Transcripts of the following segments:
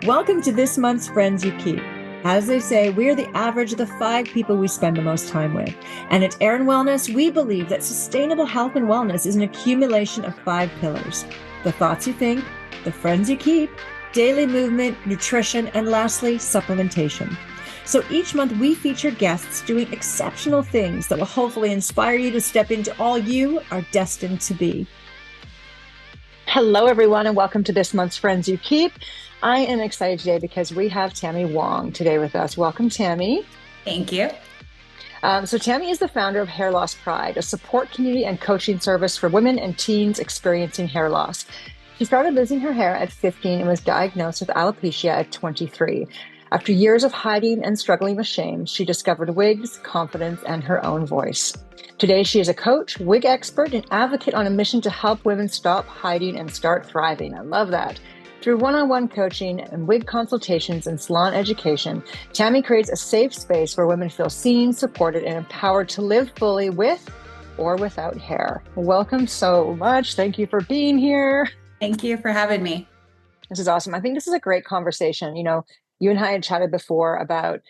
Welcome to this month's Friends You Keep. As they say, we are the average of the 5 people we spend the most time with. And at Erin Wellness, we believe that sustainable health and wellness is an accumulation of 5 pillars: the thoughts you think, the friends you keep, daily movement, nutrition, and lastly, supplementation. So each month we feature guests doing exceptional things that will hopefully inspire you to step into all you are destined to be. Hello, everyone, and welcome to this month's Friends You Keep. I am excited today because we have Tami Wong today with us. Welcome, Tami. Thank you. So Tami is the founder of Hair Loss Pride, a support community and coaching service for women and teens experiencing hair loss. She started losing her hair at 15 and was diagnosed with alopecia at 23. After years of hiding and struggling with shame, she discovered wigs, confidence, and her own voice. Today, she is a coach, wig expert, and advocate on a mission to help women stop hiding and start thriving. I love that. Through one-on-one coaching and wig consultations and salon education, Tami creates a safe space where women feel seen, supported, and empowered to live fully with or without hair. Welcome so much. Thank you for being here. Thank you for having me. This is awesome. I think this is a great conversation. You and I had chatted before about,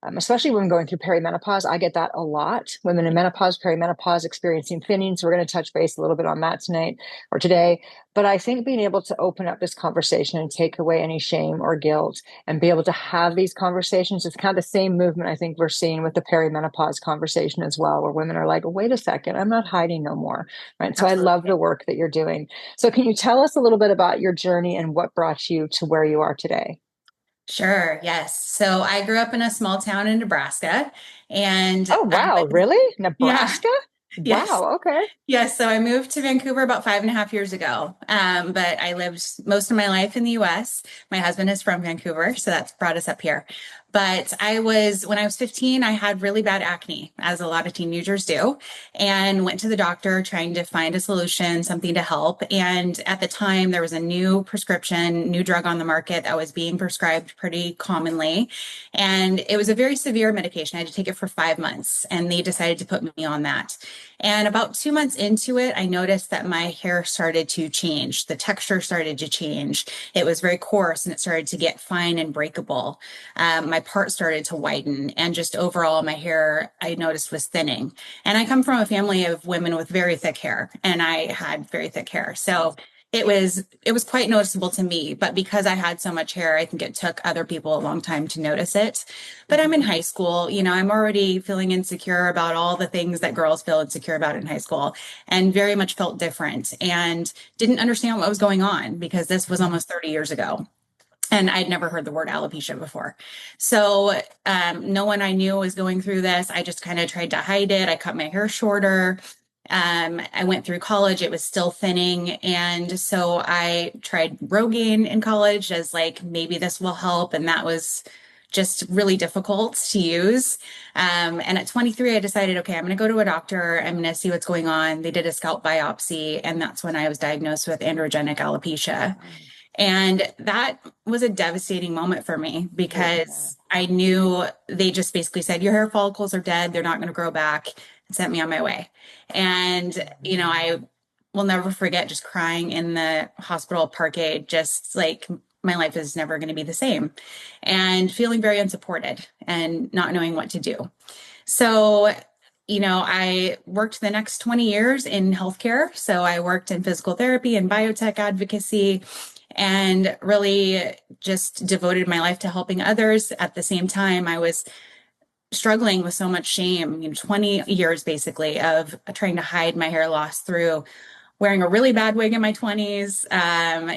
especially women going through perimenopause. I get that a lot. Women in menopause, perimenopause, experiencing thinning. So we're going to touch base a little bit on that tonight or today. But I think being able to open up this conversation and take away any shame or guilt and be able to have these conversations is kind of the same movement I think we're seeing with the perimenopause conversation as well, where women are like, wait a second, I'm not hiding no more. Right. So I love the work that you're doing. So can you tell us a little bit about your journey and what brought you to where you are today? Sure. Yes. So I grew up in a small town in Nebraska and Oh, wow. Really? yeah, Nebraska? yes. Wow. Okay. Yes, so I moved to Vancouver about 5.5 years ago. But I lived most of my life in the US. My husband is from Vancouver, so that's brought us up here. But when I was 15, I had really bad acne, as a lot of teenagers do, and went to the doctor trying to find a solution, something to help. And at the time, there was a new prescription, new drug on the market that was being prescribed pretty commonly. And it was a very severe medication. I had to take it for 5 months, and they decided to put me on that. And about 2 months into it, I noticed that my hair started to change. The texture started to change. It was very coarse and it started to get fine and breakable. My part started to widen, and just overall, my hair I noticed was thinning. And I come from a family of women with very thick hair, and I had very thick hair. So it was quite noticeable to me, but because I had so much hair, I think it took other people a long time to notice it. But I'm in high school, I'm already feeling insecure about all the things that girls feel insecure about in high school, and very much felt different and didn't understand what was going on because this was almost 30 years ago. And I'd never heard the word alopecia before. So no one I knew was going through this. I just kind of tried to hide it. I cut my hair shorter. I went through college, it was still thinning. And so I tried Rogaine in college as like, maybe this will help. And that was just really difficult to use. And at 23, I decided, okay, I'm going to go to a doctor. I'm going to see what's going on. They did a scalp biopsy. And that's when I was diagnosed with androgenic alopecia. And that was a devastating moment for me because I knew they just basically said, your hair follicles are dead. They're not going to grow back, and sent me on my way. And, I will never forget just crying in the hospital parquet, just like my life is never going to be the same, and feeling very unsupported and not knowing what to do. So, I worked the next 20 years in healthcare. So I worked in physical therapy and biotech advocacy, and really just devoted my life to helping others. At the same time, I was struggling with so much shame, 20 years basically of trying to hide my hair loss through wearing a really bad wig in my 20s,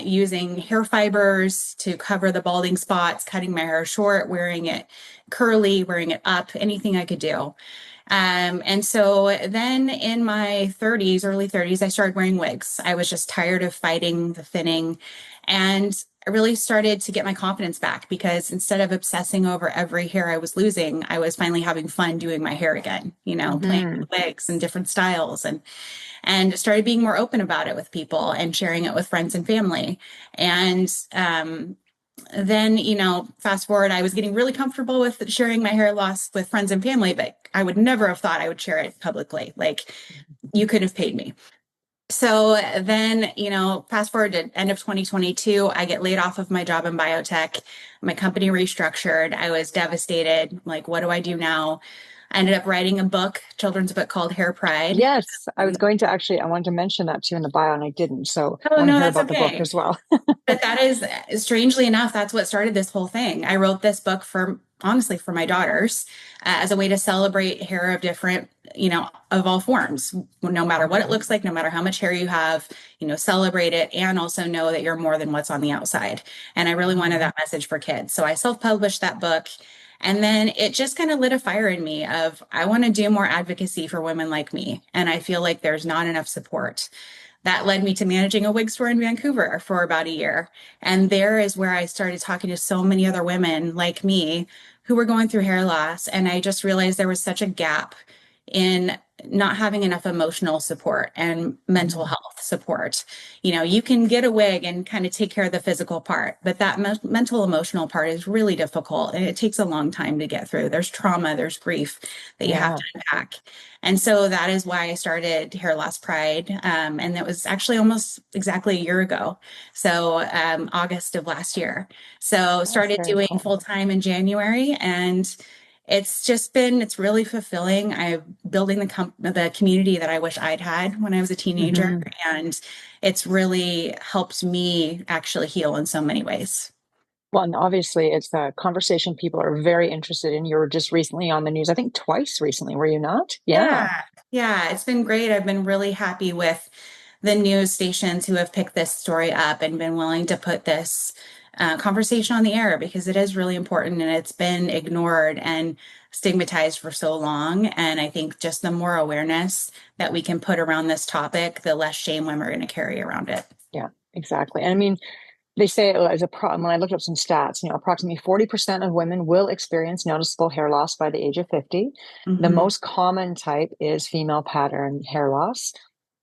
using hair fibers to cover the balding spots, cutting my hair short, wearing it curly, wearing it up, anything I could do. And so then in my 30s, early 30s, I started wearing wigs. I was just tired of fighting the thinning. And I really started to get my confidence back because instead of obsessing over every hair I was losing, I was finally having fun doing my hair again, playing with wigs and different styles, and started being more open about it with people and sharing it with friends and family. And then, fast forward, I was getting really comfortable with sharing my hair loss with friends and family, but I would never have thought I would share it publicly. Like, you could have paid me. So then, fast forward to end of 2022, I get laid off of my job in biotech. My company restructured. I was devastated. Like, what do I do now? I ended up writing a book, children's book called Hair Pride. Yes, I was going to actually, I wanted to mention that to you in the bio and I didn't. So I Oh, want to no, hear that's about the book okay. as well. But that is, strangely enough, that's what started this whole thing. I wrote this book for, honestly, for my daughters, as a way to celebrate hair of different, of all forms, no matter what it looks like, no matter how much hair you have, celebrate it and also know that you're more than what's on the outside. And I really wanted that message for kids. So I self-published that book. And then it just kind of lit a fire in me of I want to do more advocacy for women like me. And I feel like there's not enough support. That led me to managing a wig store in Vancouver for about a year. And there is where I started talking to so many other women like me who were going through hair loss. And I just realized there was such a gap in not having enough emotional support and mental Mhm. health support. You can get a wig and kind of take care of the physical part, but that mental emotional part is really difficult and it takes a long time to get through. There's trauma, there's grief that you have Yeah. to unpack. And so that is why I started Hair Loss Pride. And that was actually almost exactly a year ago. So August of last year. So That's started very doing cool. full time in January and it's really fulfilling. I'm building the community that I wish I'd had when I was a teenager. Hmm. And it's really helped me actually heal in so many ways. Well, and obviously it's a conversation people are very interested in. You were just recently on the news, I think twice recently, were you not? Yeah. Yeah, yeah, it's been great. I've been really happy with the news stations who have picked this story up and been willing to put this conversation on the air because it is really important and it's been ignored and stigmatized for so long. And I think just the more awareness that we can put around this topic, the less shame women are going to carry around it. Yeah, exactly. And I mean, they say as a problem, when I looked up some stats, approximately 40% of women will experience noticeable hair loss by the age of 50. The Mhm. most common type is female pattern hair loss.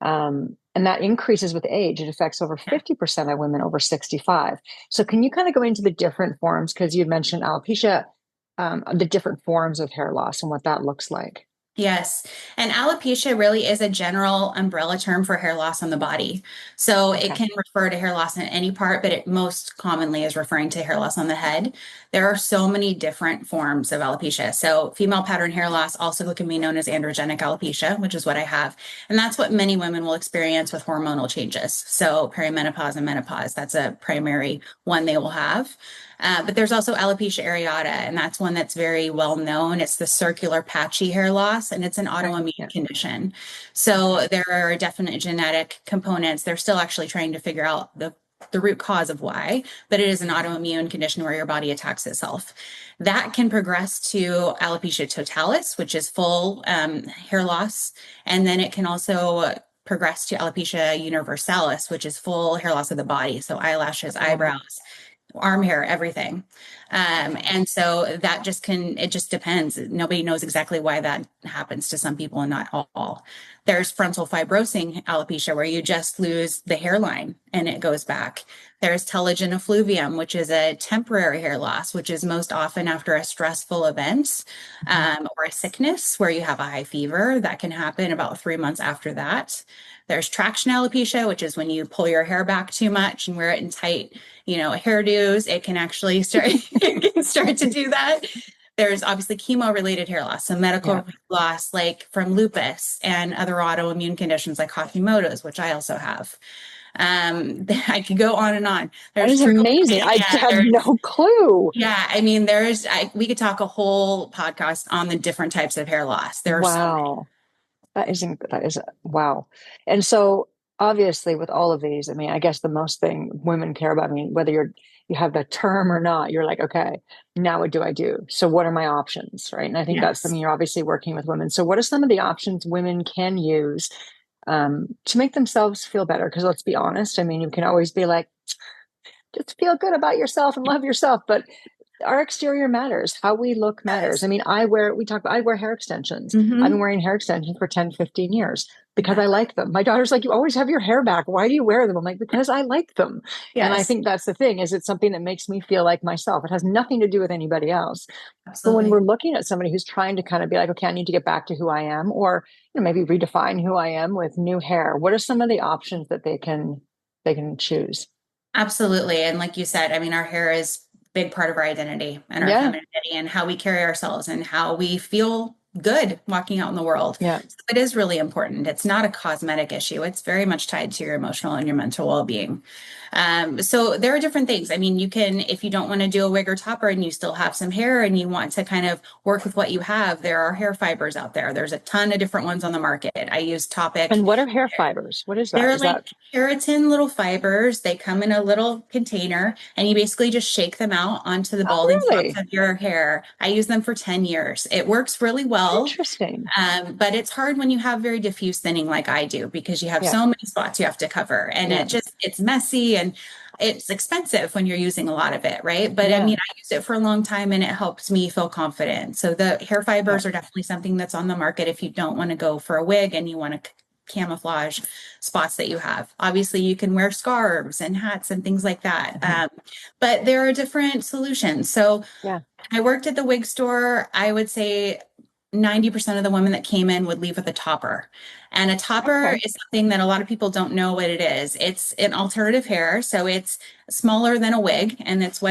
And that increases with age. It affects over 50% of women over 65. So can you kind of go into the different forms? Because you mentioned alopecia, the different forms of hair loss and what that looks like. Yes. And alopecia really is a general umbrella term for hair loss on the body. So it Okay. can refer to hair loss in any part, but it most commonly is referring to hair loss on the head. There are so many different forms of alopecia. So female pattern hair loss also can be known as androgenic alopecia, which is what I have. And that's what many women will experience with hormonal changes. So perimenopause and menopause, that's a primary one they will have. But there's also alopecia areata, and that's one that's very well known. It's the circular patchy hair loss, and it's an Okay. autoimmune Yeah. condition. So there are definite genetic components. They're still actually trying to figure out the root cause of why, but it is an autoimmune condition where your body attacks itself. That can progress to alopecia totalis, which is full hair loss, and then it can also progress to alopecia universalis, which is full hair loss of the body, so eyelashes, Wow. eyebrows, arm hair, everything. Okay. And so it just depends. Nobody knows exactly why that happens to some people and not all. There's frontal fibrosing alopecia where you just lose the hairline and it goes back. There's telogen effluvium, which is a temporary hair loss, which is most often after a stressful event Mhm. or a sickness where you have a high fever. That can happen about 3 months after that. There's traction alopecia, which is when you pull your hair back too much and wear it in tight, hairdos. It can actually start, it can start to do that. There's obviously chemo related hair loss, so Yeah. medical loss like from lupus and other autoimmune conditions like Hashimoto's, which I also have. I could go on and on. That There's is triple, amazing. I yeah, had no clue. yeah. I mean, we could talk a whole podcast on the different types of hair loss. There are so many. Wow. That is wow. And so obviously with all of these, I mean, I guess the most thing women care about, I mean, whether you have the term or not, you're like, okay, now what do I do? So what are my options? Right. And I think that's Yes. something you're obviously working with women. So what are some of the options women can use to make themselves feel better? Because let's be honest, I mean, you can always be like, just feel good about yourself and love yourself. But our exterior matters. How we look matters. I mean, I wear hair extensions. I've been Mm-hmm. wearing hair extensions for 10, 15 years because Yeah. I like them. My daughter's like, you always have your hair back. Why do you wear them? I'm like, because I like them. And I Yes, think that's the thing is it's something that makes me feel like myself. It has nothing to do with anybody else. But when absolutely. we're looking at somebody who's trying to kind of be like, okay, I need to get back to who I am, or maybe redefine who I am with new hair, what are some of the options that they can choose? Absolutely. And like you said, I mean, our hair is a big part of our identity and our Yeah. femininity and how we carry ourselves and how we feel good walking out in the world. Yeah. So it is really important. It's not a cosmetic issue. It's very much tied to your emotional and your mental well-being. So there are different things. I mean, you can, if you don't want to do a wig or topper and you still have some hair and you want to kind of work with what you have, there are hair fibers out there. There's a ton of different ones on the market. I use Topic. And what are hair fibers? What is that? They're Is like that keratin little fibers. They come in a little container and you basically just shake them out onto the oh, balding spots really of your hair. I use them for 10 years. It works really well. interesting? But it's hard when you have very diffuse thinning like I do because you have Yeah. so many spots you have to cover and Yeah. it's messy and it's expensive when you're using a lot of it, right? But I Yeah. mean, I use it for a long time and it helps me feel confident. So the hair Yeah. fibers are definitely something that's on the market if you don't want to go for a wig and you want to camouflage spots that you have. Obviously, you can wear scarves and hats and things like that. Mhm. But there are different solutions. So Yeah. I worked at the wig store. I would say 90% of the women that came in would leave with a topper. And a topper Okay. is something that a lot of people don't know what it is. It's an alternative hair, so it's smaller than a wig, and this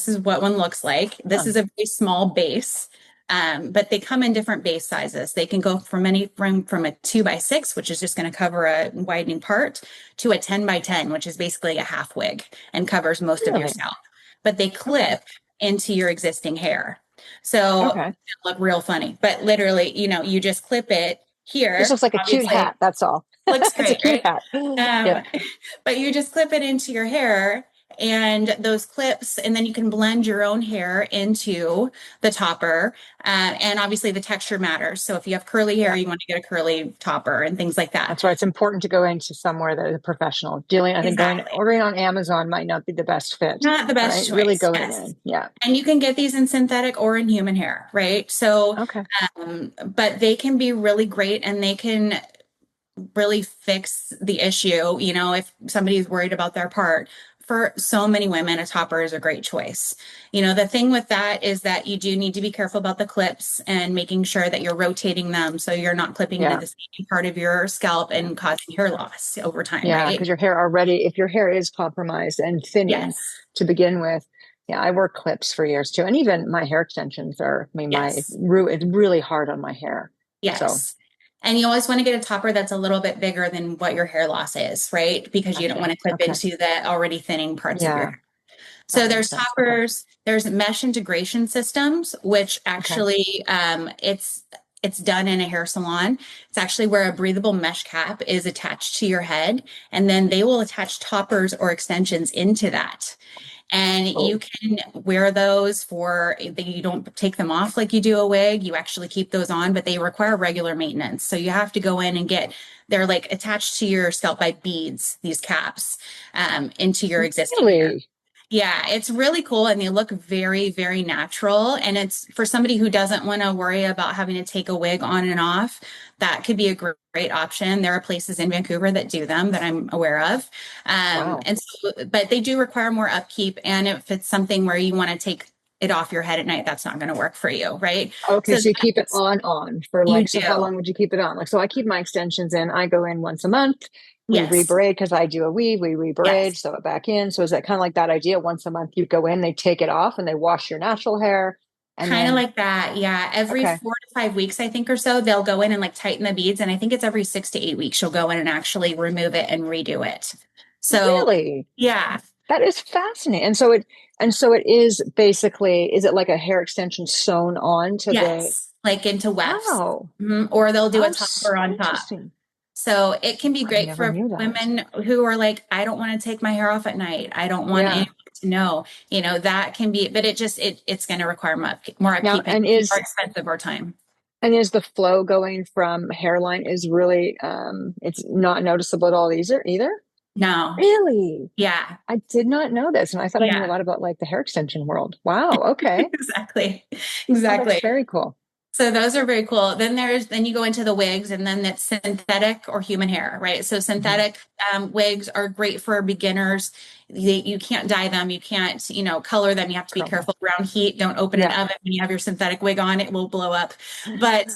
is what one looks like. This Huh. is a very small base. But they come in different base sizes. They can go from a 2 by 6, which is just going to cover a widening part, to a 10 by 10, which is basically a half wig and covers most of your Really? scalp. But they Okay. clip into your existing hair. So Okay. it look real funny, but literally, you just clip it This here. looks like a cute Obviously, hat. That's all. looks It's a great, cute right? hat. Um, Yeah. but you just clip it into your hair and those clips, and then you can blend your own hair into the topper. And obviously, the texture matters. So if you have curly hair, Yeah. you want to get a curly topper and things like that. That's why it's important to go into somewhere that is professional. I think Exactly. ordering on Amazon might not be the best fit, Not the best right? Really choice. going Yes. in. Yeah. And you can get these in synthetic or in human hair, right? So, Okay. but they can be really great and they can really fix the issue. If somebody's worried about their part, for so many women, a topper is a great choice. The thing with that is that you do need to be careful about the clips and making sure that you're rotating them so you're not clipping into Yeah. the same part of your scalp Yeah. and causing hair loss over time, Yeah. right? Because your hair already, if your hair is compromised and thinning Yes. to begin with, yeah, I wore clips for years too. And even my hair extensions I mean, Yes. it's really hard on my hair. So, Yes. And you always want to get a topper that's a little bit bigger than what your hair loss is, right? Because you don't want gotcha. to clip Okay. into the already thinning parts of your Yeah. hair. That So makes there's sense. Okay. toppers, there's mesh integration systems, which Okay. actually it's done in a hair salon. It's actually where a breathable mesh cap is attached to your head, and then they will attach toppers or extensions into that. And you Oh, can wear those you don't take them off like you do a wig. You actually keep those on, but they require regular maintenance. So you have to go in and they're like attached to your scalp by beads, these caps, into your existing hair. really? Yeah, it's really cool and they look very, very natural. And it's for somebody who doesn't want to worry about having to take a wig on and off, that could be a great option. There are places in Vancouver that do them that I'm aware of. Wow. But they do require more upkeep. And if it's something where you want to take it off your head at night, that's not going to work for you, right? Okay, So so you keep it that's, on for you like, so how do. long would you keep it on? Like, so I keep my extensions in. I go in once a month. We Yes. rebraid because I do a weave. We rebraid, Yes. sew it back in. So is that kind of like that idea? Once a month, you go in, they take it off, and they wash your natural hair, and Kind of then like that. Yeah. Every okay, 4 to 5 weeks, I think, or so, they'll go in and like tighten the beads. And I think it's every 6 to 8 weeks, you'll go in and actually remove it and redo it. So, really, yeah. that is fascinating. And so it is basically, is it like a hair extension sewn on to the? Yes. Like into wefts. Oh, Or they'll do a oh, topper on top. interesting. So it can be I great never for knew that. women who are like, I don't want to take my hair off at night. I don't want Yeah. anyone to know. That can be, but it's going to require more Now, upkeep and more expensive or time. is the flow going from hairline is really it's not noticeable at all either? No. Really? Yeah. I did not know this. And I thought I knew a Yeah. lot about like the hair extension world. Wow. Okay. Exactly. Oh, that's Exactly. very cool. So those are very cool. Then you go into the wigs, and then it's synthetic or human hair, right? So Hmm. synthetic wigs are great for beginners. You can't dye them, you can't, color them. You have to be Curl. careful around heat. Don't open an Yeah. oven when you have your synthetic wig on; it will blow up. But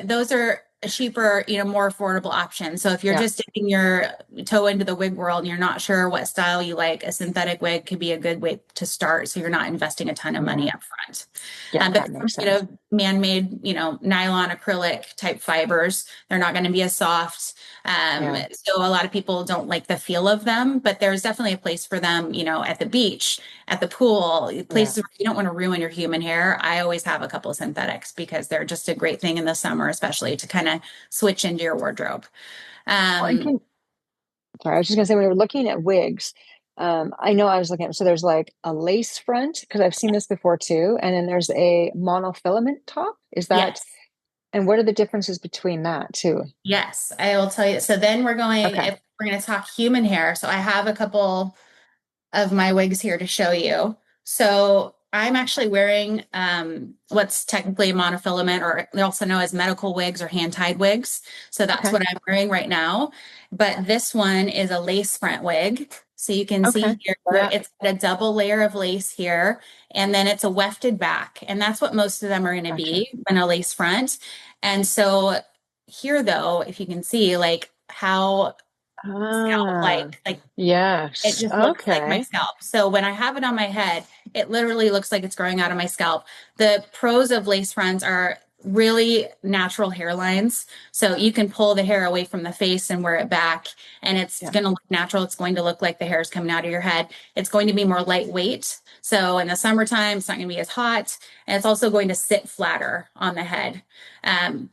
those are cheaper, more affordable options. So if you're Yeah. just dipping your toe into the wig world and you're not sure what style you like, a synthetic wig could be a good way to start. So you're not investing a ton of money Yeah. up front. Yeah. But That they're makes made sense. of man-made, nylon acrylic type fibers. They're not going to be as soft. Yeah. So a lot of people don't like the feel of them, but there's definitely a place for them, at the beach, at the pool, Yeah. places where you don't want to ruin your human hair. I always have a couple of synthetics because they're just a great thing in the summer, especially to kind of switch into your wardrobe. Well, and Um, sorry, I was just gonna say when we were looking at wigs, I know I was looking at so there's like a lace front because I've seen this before too, and then there's a monofilament top. Is that yes. and what are the differences between that too? Yes, I will tell you. So then Okay. if we're going to talk human hair. So I have a couple of my wigs here to show you. So I'm actually wearing what's technically monofilament, or they also know as medical wigs or hand-tied wigs. So that's Okay. what I'm wearing right now. But this one is a lace front wig. So you can Okay. see here, Yeah. it's got a double layer of lace here, and then it's a wefted back. And that's what most of them are going to Gotcha. be in a lace front. And so here, though, if you can see, like how scalp Ah, like it yes. just looks like my Okay. scalp. So when I have it on my head, it literally looks like it's growing out of my scalp. The pros of lace fronts are really natural hairlines. So you can pull the hair away from the face and wear it back, and it's Yeah. going to look natural. It's going to look like the hair is coming out of your head. It's going to be more lightweight. So in the summertime, it's not going to be as hot. And it's also going to sit flatter on the head,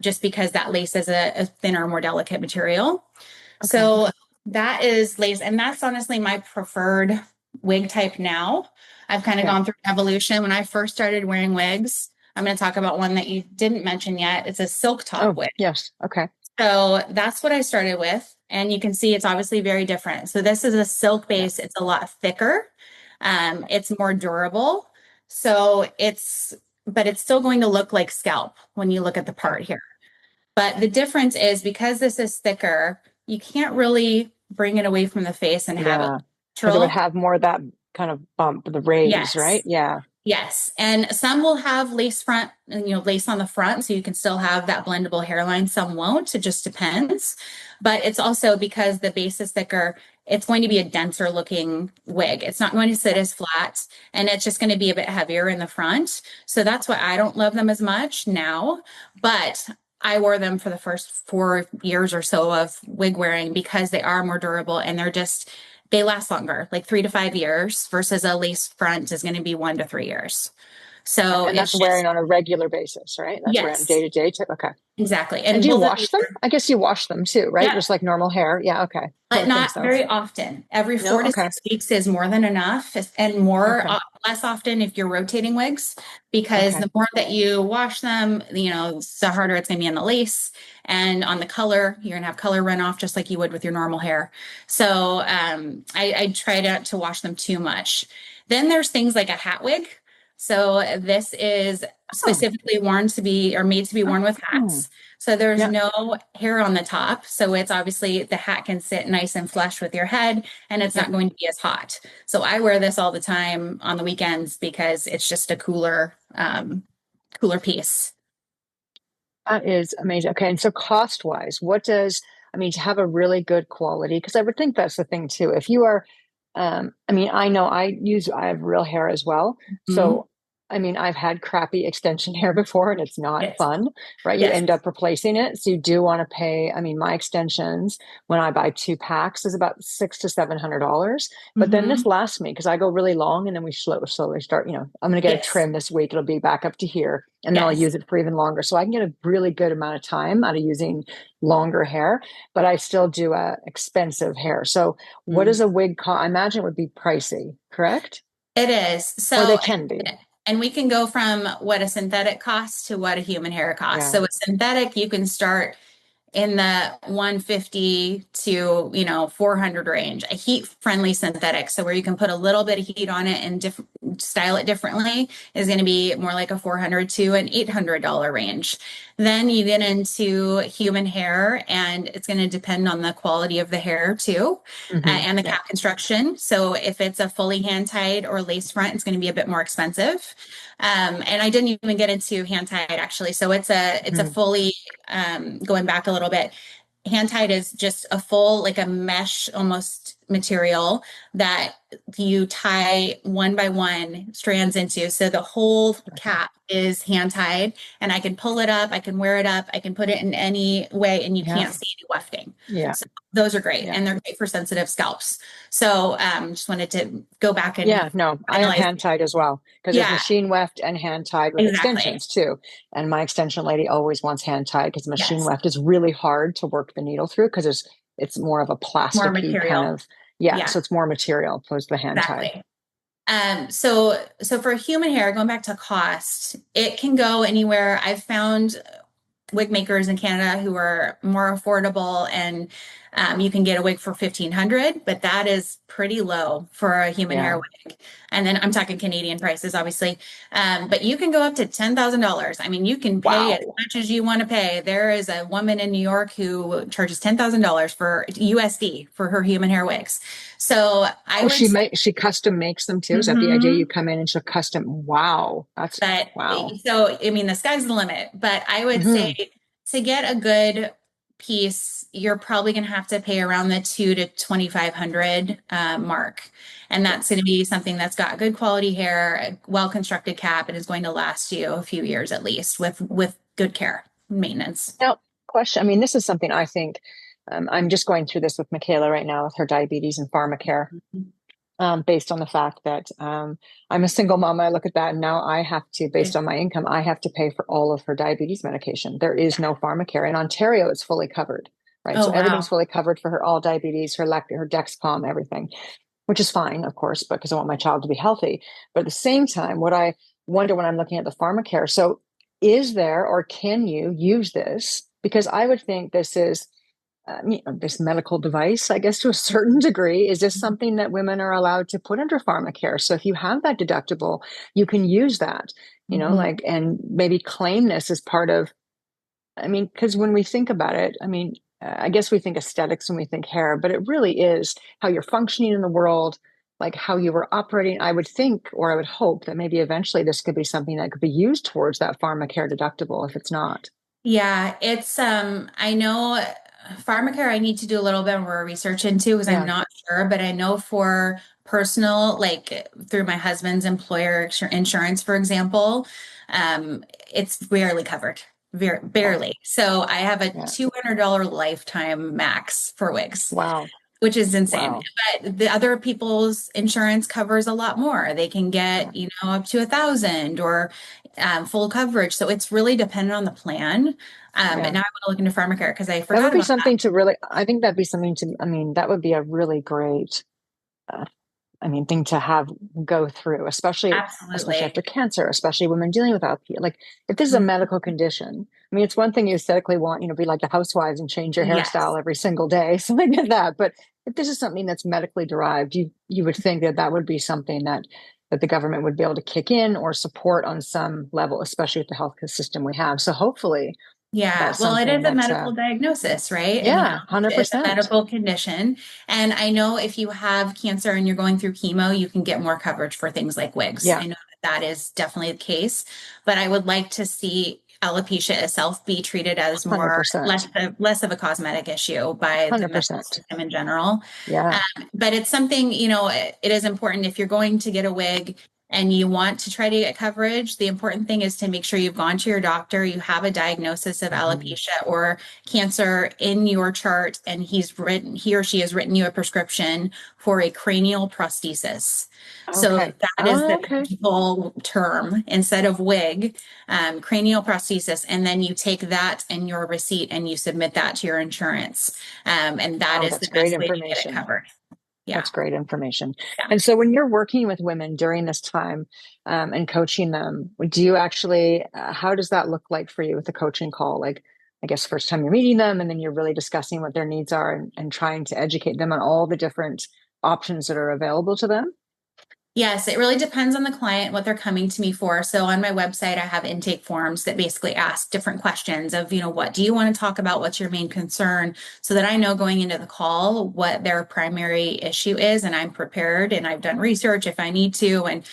just because that lace is a thinner, more delicate material. Okay. So that is lace, and that's honestly my preferred wig type now. I've kind of Yeah. gone through evolution. When I first started wearing wigs, I'm going to talk about one that you didn't mention yet. It's a silk top Oh, wig. yes. Okay. So that's what I started with. And you can see it's obviously very different. So this is a silk Yeah. base. It's a lot thicker. It's more durable. So but it's still going to look like scalp when you look at the Yeah. part here. But the difference is because this is thicker, you can't really bring it away from the face and have it Yeah. Because it would natural. have more of that kind of bump, the raise, right? Yes. Yeah. Yes. And some will have lace front and lace on the front, so you can still have that blendable hairline. Some won't. It just depends. But it's also because the base is thicker, it's going to be a denser looking wig. It's not going to sit Yeah. as flat, and it's just going to be a bit heavier in the front. So that's why I don't love them as much now. But I wore them for the first 4 years or so of wig wearing because they are more durable, and they last longer, like 3 to 5 years, versus a lace front is going to be 1 to 3 years. Okay. So And that's it's just, wearing on a regular basis, right? That's wearing day yes, to day too. Okay. exactly. And And do you both of these wash them? are, I guess you wash them too, right? yeah, Just like normal hair. Yeah. Okay. I but would think not so. very often. Every No. four to Okay. 6 weeks is more than enough, and more Okay. less often if you're rotating wigs, because Okay. the more that you wash them, the harder it's going to be on the lace and on the color. You're going to have color runoff just like you would with your normal hair. So I try not to wash them too much. Then there's things like a hat wig. So this is Oh. specifically worn to be or made to be worn with Oh. hats. So there's Yeah. no hair on the top. So it's obviously the hat can sit nice and flush with your head, and it's Yeah. not going to be as hot. So I wear this all the time on the weekends because it's just a cooler piece. That is amazing. Okay. And so cost wise, I mean, to have a really good quality, because I would think that's the thing too. If you are, I mean, I know I have real hair as well. Mhm. So, I mean, I've had crappy extension hair before and it's not Yes. fun, right? You Yes. end up replacing it. So you do want to pay, I mean, my extensions when I buy 2 packs is about $600 to $700. But then this Hmm. lasts me because I go really long and then we slowly start, I'm going to get a Yes. trim this week. It'll be back up to here and then I'll Yes. use it for even longer. So I can get a really good amount of time out of using longer hair, but I still do expensive hair. So what Mhm. does a wig cost? I imagine it would be pricey, correct? It is. Or they So, can be. and we can go from what a synthetic costs to what a human hair costs. Yeah. So, a synthetic, you can start in the 150 to 400 range. A heat friendly synthetic, so where you can put a little bit of heat on it and style it differently, is going to be more like a 400 to an $800 range. Then you get into human hair, and it's going to depend on the quality of the hair too, and the Yeah. cap construction. So if it's a fully hand tied or lace front, it's going to be a bit more expensive. And I didn't even get into hand tied actually. So it's a Mhm. fully, going back a little bit, hand tied is just a full, like a mesh almost material that you tie one by one strands into. So the whole Okay. cap is hand tied, and I can pull it up, I can wear it up, I can put it in any way, and you Yeah. can't see any wefting. Yeah. So those are great, Yeah. and they're great for sensitive scalps. So just wanted to go back and Yeah, no, I have finalize. hand tied as well because there's Yeah, machine weft and hand tied with exactly. extensions too. And my extension lady always wants hand tied because machine Yes, weft is really hard to work the needle through because it's more of a more plasticky kind material. of, yeah, Yeah, so it's more material opposed to the hand tied. exactly. So for human hair, going back to cost, it can go anywhere. I've found wig makers in Canada who are more affordable, and you can get a wig for 1,500, but that is pretty low for a human hair Yeah. wig. And then I'm talking Canadian prices, obviously. But you can go up to $10,000. I mean, you can pay as Wow. much as you want to pay. There is a woman in New York who charges $10,000 for USD for her human hair wigs. So I Oh, would say, she custom makes them too. Is that the idea? You mhm. come in and she'll custom. Wow. That's But wow. so, I mean, the sky's the limit. But I would say Hmm. to get a good piece, you're probably going to have to pay around the two to 2,500 mark. And Yeah. that's going to be something that's got good quality hair, a well-constructed cap, and is going to last you a few years at least with good care and maintenance. Now, question. I mean, this is something I think I'm just going through this with Michaela right now with her diabetes and pharmacare. Based on the fact that I'm a single mom. I look at that and now I have to, based on my income, I have to pay for all of her diabetes medication. There is no pharmacare. In Ontario, it's fully covered, right? Oh, So wow. everything's fully covered for her, all diabetes, her Dexcom, everything, which is fine, of course, because I want my child to be healthy. But at the same time, what I wonder when I'm looking at the pharmacare, so is there or can you use this? Because I would think this is this medical device, I guess, to a certain degree. Is this something that women are allowed to put under pharmacare? So if you have that deductible, you can use that, Mhm. like, and maybe claim this as part of, I mean, because when we think about it, I mean, I guess we think aesthetics when we think hair, but it really is how you're functioning in the world, like how you were operating. I would think, or I would hope that maybe eventually this could be something that could be used towards that pharmacare deductible if it's not. Yeah, it's I know pharmacare I need to do a little bit more research into because I'm Yeah. not sure, but I know for personal, like through my husband's employer insurance, for example, it's rarely covered. Very Yeah. barely. So I have a Yeah. $200 lifetime max for wigs, Wow. which is insane. Wow. But the other people's insurance covers a lot more. They can Yeah. get, up to 1,000 or full coverage. So it's really dependent on the plan. But Yeah. now I want to look into pharmacare because I That would forgot be about that. something to really, I think that'd be something to, I mean, that would be a really great, uh, I mean, thing to have go through, especially Absolutely. after cancer, especially women dealing with alopecia. Like, if this is a Mhm. medical condition, I mean, it's one thing you aesthetically want, be like the housewives and change your Yes. hairstyle every single day, something like that. But if this is something that's medically derived, you would think that that would be something that the government would be able to kick in or support on some level, especially with the health system we have. So hopefully Yeah, that's well, it something is a that, medical diagnosis, right? I mean, yeah, alopecia is a 100%. medical condition. And I know if you have cancer and you're going through chemo, you can get more coverage for things like wigs. Yeah, I know that is definitely the case, but I would like to see alopecia itself be treated as more 100%. less of a cosmetic issue by the medical 100%. system in general. Yeah. But it's something, it is important if you're going to get a wig and you want to try to get coverage, the important thing is to make sure you've gone to your doctor, you have a diagnosis of Mhm. alopecia or cancer in your chart, and he or she has written you a prescription for a cranial prosthesis. So Okay. that is Oh, the okay. full term instead of wig, cranial prosthesis. And then you take that and your receipt and you submit that to your insurance. And that Wow, is the that's great best way to get it information. covered. Yeah. That's great information. Yeah. And so when you're working with women during this time and coaching them, do you actually, how does that look like for you with the coaching call? Like, I guess, first time you're meeting them, and then you're really discussing what their needs are and trying to educate them on all the different options that are available to them? Yes, it really depends on the client, what they're coming to me for. So on my website, I have intake forms that basically ask different questions of, what do you want to talk about? What's your main concern? So that I know going into the call what their primary issue is, and I'm prepared and I've done research if I need to, and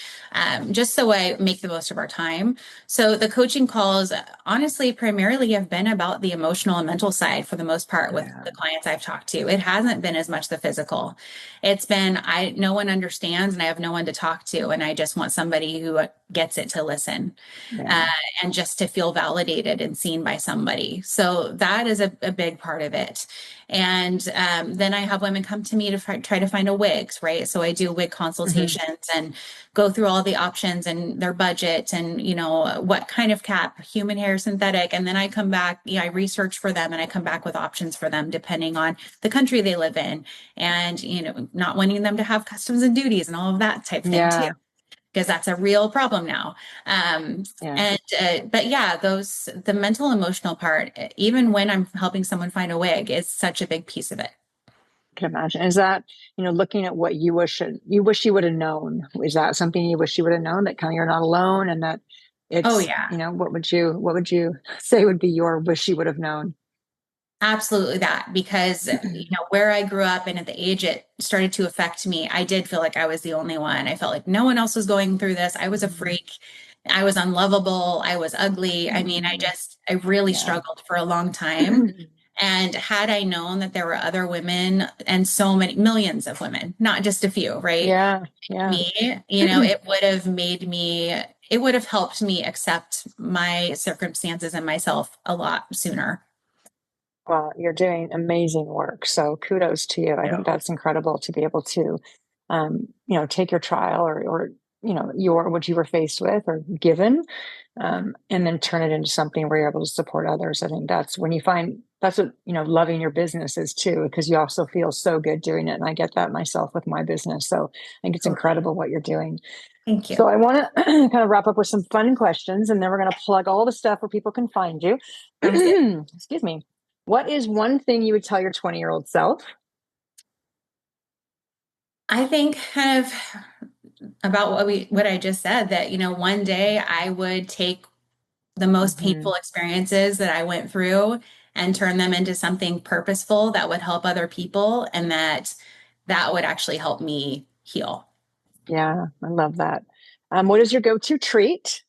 just so I make the most of our time. So the coaching calls, honestly, primarily have been about the emotional and mental side for the most part with Yeah. the clients I've talked to. It hasn't been as much the physical. It's been no one understands and I have no one to talk to, and I just want somebody who gets it to listen, uh, Yeah. and just to feel validated and seen by somebody. So that is a big part of it. And then I have women come to me to try to find a wigs, right? So I do wig Hmm. consultations and go through all the options and their budget and what kind of cap, human hair, synthetic, and then I come back, I research for them and I come back with options for them depending on the country they live in, and not wanting them to have customs and duties and all of that type thing too, Yeah. because that's a real problem now. Yeah. And but yeah, the mental emotional part, even when I'm helping someone find a wig, is such a big piece of it. Can imagine. Is that, looking at what you wish you would have known? Is that something you wish you would have known, that kind of you're not alone, and that Oh it's, yeah. what would you say would be your wish you would have known? Absolutely that, because where I grew up and at the age it started to affect me, I did feel like I was the only one. I felt like no one else was going through this. I was a freak. I was unlovable. I was ugly. I mean, Mhm. I really Yeah. struggled for a long time. And had I known that there were other women and so many millions of women, not just a few, right? Yeah. Yeah. Me, it would have helped me accept my circumstances and myself a lot sooner. Well, you're doing amazing work. So kudos to you. I think that's incredible to be able to, take your trial or your what you were faced with or given, and then turn it into something where you're able to support others. I think that's when you find that's what, loving your business is too, because you also feel so good doing it. And I get that myself with my business. So I think it's Totally. incredible what you're doing. Thank you. So I want to kind of wrap up with some fun questions, and then we're going to plug all the stuff where people can find you. Sounds good. Excuse me. What is one thing you would tell your 20-year-old self? I think kind of about what I just said, that one day I would take the most Hmm. painful experiences that I went through and turn them into something purposeful that would help other people, and that would actually help me heal. Yeah, I love that. What is your go-to treat?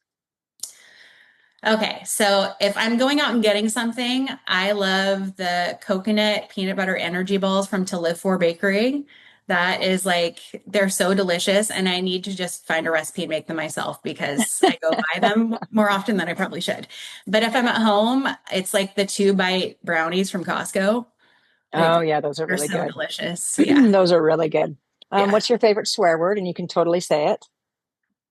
Okay, so if I'm going out and getting something, I love the coconut peanut butter energy balls from To Live For Bakery. That is like, they're so delicious, and I need to just find a recipe and make them myself because I go buy them more often than I probably should. But if I'm at home, it's like the 2 bite brownies from Costco. Oh, Like, yeah, those are they're really so good. delicious. Yeah. Those are really good. Yeah. What's your favorite swear word? And you can totally say it.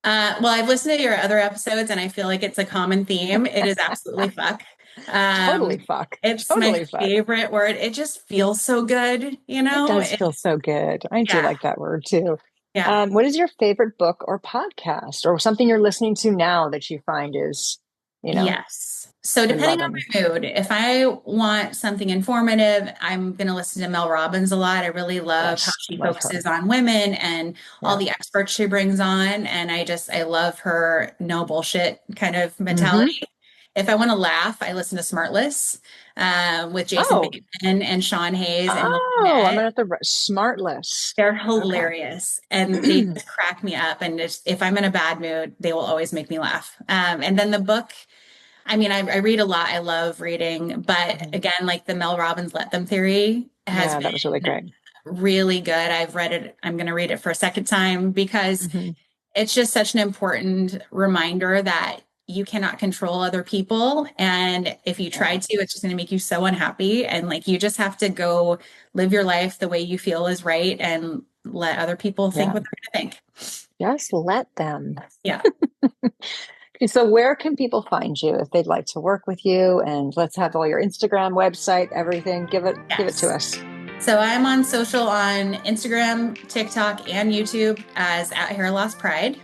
Well, I've listened to your other episodes and I feel like it's a common theme. It is absolutely fuck. Totally Um, fuck. it's my Totally fuck. favorite word. It just feels so good, you It know? does feel so good. I do Yeah, like that word too. yeah. What is your favorite book or podcast or something you're listening to now that you find is, Yes. So you're depending on loving? my mood, if I want something informative, I'm going to listen to Mel Robbins a lot. I really love how Yes, she love her. focuses on women and all Yeah. the experts she brings on. And I love her no bullshit kind of Hmm. mentality. If I want to laugh, I listen to Smartless with Jason Oh, Bateman and Sean Hayes and Will oh, I'm Arnett. gonna have to smart list. They're Okay. hilarious and they just crack me up. And if I'm in a bad mood, they will always make me laugh. And then the book, I mean, I read a lot. I love reading, but Mhm. again, like the Mel Robbins Let Them theory has Yeah, been that was really great. really good. I've read it. I'm going to read it for a second time because Hmm. it's just such an important reminder that you cannot control other people. And if you try Yeah. to, it's just going to make you so unhappy. And like, you just have to go live your life the way you feel is right and let other people think Yeah. what they're going to think. Just let them. Yeah. Okay, so where can people find you if they'd like to work with you? And let's have all your Instagram, website, everything. Give it to Yes. us. So I'm on social on Instagram, TikTok, and YouTube as at Hair Loss Pride.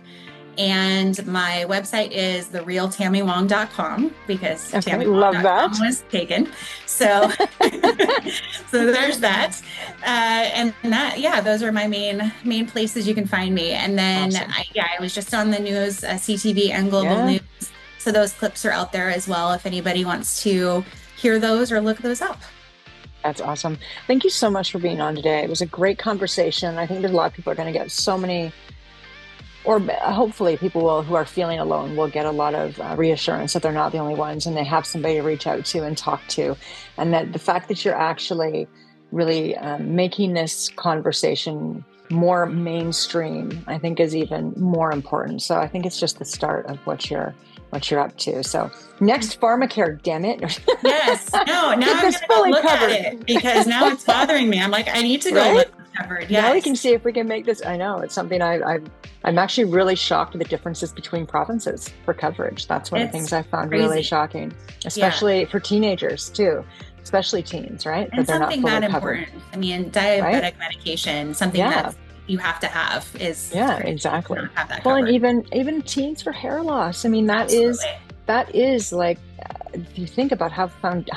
And my website is therealtamywong.com because Okay, love tamywong.com that. was taken. So, so there's that. And that, yeah, those are my main places you can find me. And then, Awesome. I was just on the news, CTV and Global Yeah, News. So those clips are out there as well if anybody wants to hear those or look those up. that's awesome. Thank you so much for being on today. It was a great conversation. I think there's a lot of people are going to get so many, or hopefully people will, who are feeling alone will get a lot of reassurance that they're not the only ones and they have somebody to reach out to and talk to. And that the fact that you're actually really making this conversation more mainstream, I think is even more important. So I think it's just the start of what you're up to. So next pharmacare, damn it. Yes. No, now Get I'm this gonna go fully look at covered. it because now it's bothering me. I'm like, I need to go Right? look this covered. Now we Yes. can see if we can make this. I know it's something I'm actually really shocked at the differences between provinces for coverage. That's one of the It's things I found really crazy. shocking, Yeah. especially for teenagers too, especially teens, right? That And they're not something fully that covered, important. I mean, right? diabetic medication, something Yeah, that you have to have is yeah, crazy to exactly. not have that Well, and covered. even teens for hair loss. I mean, Absolutely. that is like if you think about how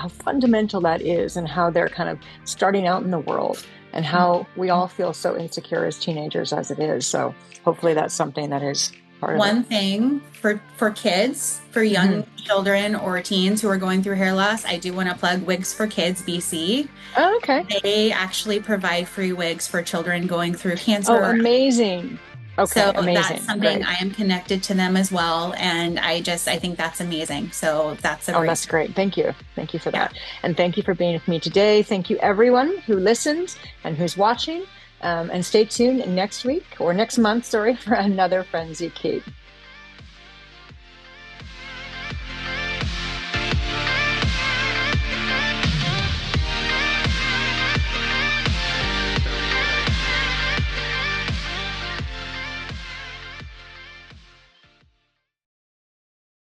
fundamental that is and how they're kind of starting out in the world and how we all feel so insecure as teenagers as it is. So hopefully that's something that is part of it. One thing for kids, for Hmm. young children or teens who are going through hair loss, I do want to plug Wigs for Kids BC. Oh, okay. They actually provide free wigs for children going through Oh, cancer. amazing. So Okay, that's amazing. something Great. I am connected to them as well. And I think that's amazing. So that's a Oh, great, that's great. Thank you. Thank you for yeah. that. And thank you for being with me today. Thank you, everyone who listened and who's watching. And stay tuned next week or next month, sorry, for another Frenzy Keep.